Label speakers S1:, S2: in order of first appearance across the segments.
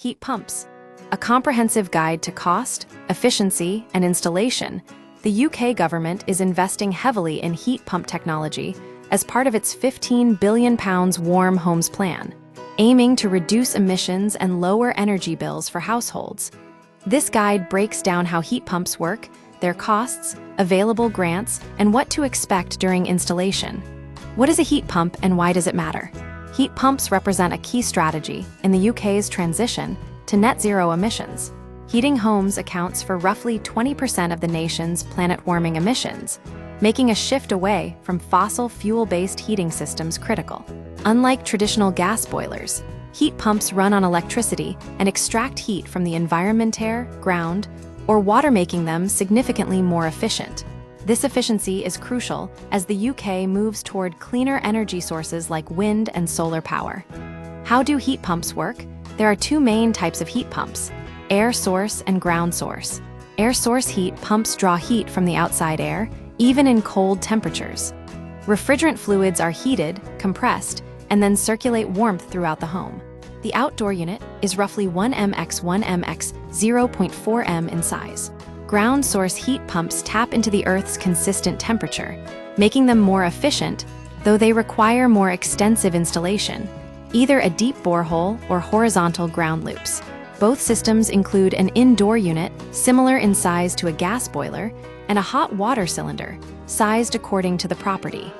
S1: Heat pumps. A comprehensive guide to cost, efficiency, and installation, the UK government is investing heavily in heat pump technology as part of its £15 billion Warm Homes Plan, aiming to reduce emissions and lower energy bills for households. This guide breaks down how heat pumps work, their costs, available grants, and what to expect during installation. What is a heat pump and why does it matter? Heat pumps represent a key strategy in the UK's transition to net zero emissions. Heating homes accounts for roughly 20% of the nation's planet-warming emissions, making a shift away from fossil fuel-based heating systems critical. Unlike traditional gas boilers, heat pumps run on electricity and extract heat from the environment, air, ground, or water, making them significantly more efficient. This efficiency is crucial as the UK moves toward cleaner energy sources like wind and solar power. How do heat pumps work? There are two main types of heat pumps: air source and ground source. Air source heat pumps draw heat from the outside air, even in cold temperatures. Refrigerant fluids are heated, compressed, and then circulate warmth throughout the home. The outdoor unit is roughly 1 m x 1 m x 0.4 m in size. Ground source heat pumps tap into the Earth's consistent temperature, making them more efficient, though they require more extensive installation, either a deep borehole or horizontal ground loops. Both systems include an indoor unit, similar in size to a gas boiler, and a hot water cylinder, sized according to the property.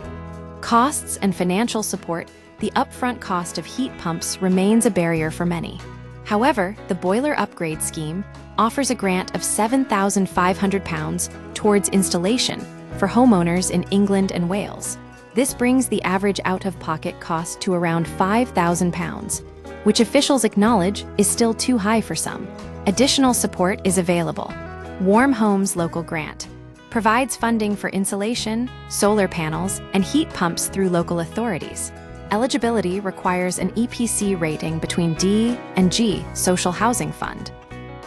S1: Costs and financial support. The upfront cost of heat pumps remains a barrier for many. However, the Boiler Upgrade Scheme offers a grant of £7,500 towards installation for homeowners in England and Wales. This brings the average out-of-pocket cost to around £5,000, which officials acknowledge is still too high for some. Additional support is available. Warm Homes Local Grant provides funding for insulation, solar panels, and heat pumps through local authorities. Eligibility requires an EPC rating between D and G. Social Housing Fund.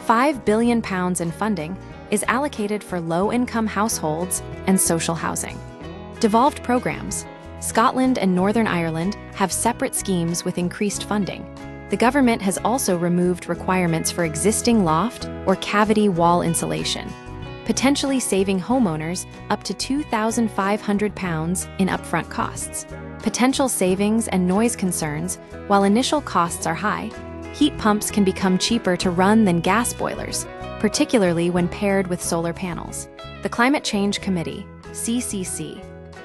S1: £5 billion in funding is allocated for low-income households and social housing. Devolved programs. Scotland and Northern Ireland have separate schemes with increased funding. The government has also removed requirements for existing loft or cavity wall insulation, potentially saving homeowners up to £2,500 in upfront costs. Potential savings and noise concerns. While initial costs are high, heat pumps can become cheaper to run than gas boilers, particularly when paired with solar panels. The Climate Change Committee, CCC,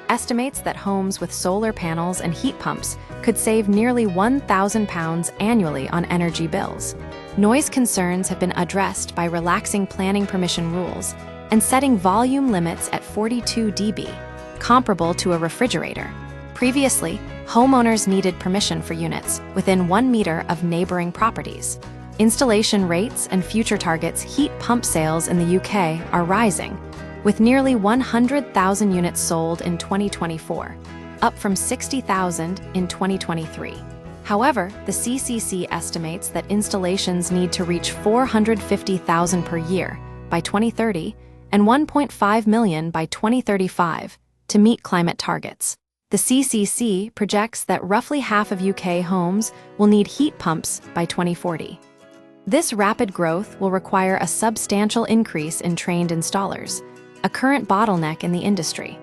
S1: estimates that homes with solar panels and heat pumps could save nearly £1,000 annually on energy bills. Noise concerns have been addressed by relaxing planning permission rules and setting volume limits at 42 dB, comparable to a refrigerator. Previously, homeowners needed permission for units within 1 meter of neighboring properties. Installation rates and future targets. Heat pump sales in the UK are rising, with nearly 100,000 units sold in 2024, up from 60,000 in 2023. However, the CCC estimates that installations need to reach 450,000 per year by 2030 and 1.5 million by 2035 to meet climate targets. The CCC projects that roughly half of UK homes will need heat pumps by 2040. This rapid growth will require a substantial increase in trained installers, a current bottleneck in the industry.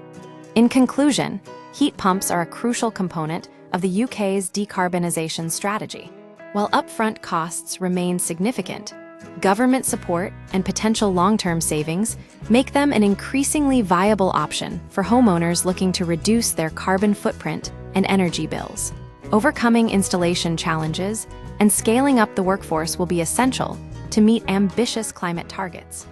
S1: In conclusion, heat pumps are a crucial component of the UK's decarbonization strategy. While upfront costs remain significant, government support and potential long-term savings make them an increasingly viable option for homeowners looking to reduce their carbon footprint and energy bills. Overcoming installation challenges and scaling up the workforce will be essential to meet ambitious climate targets.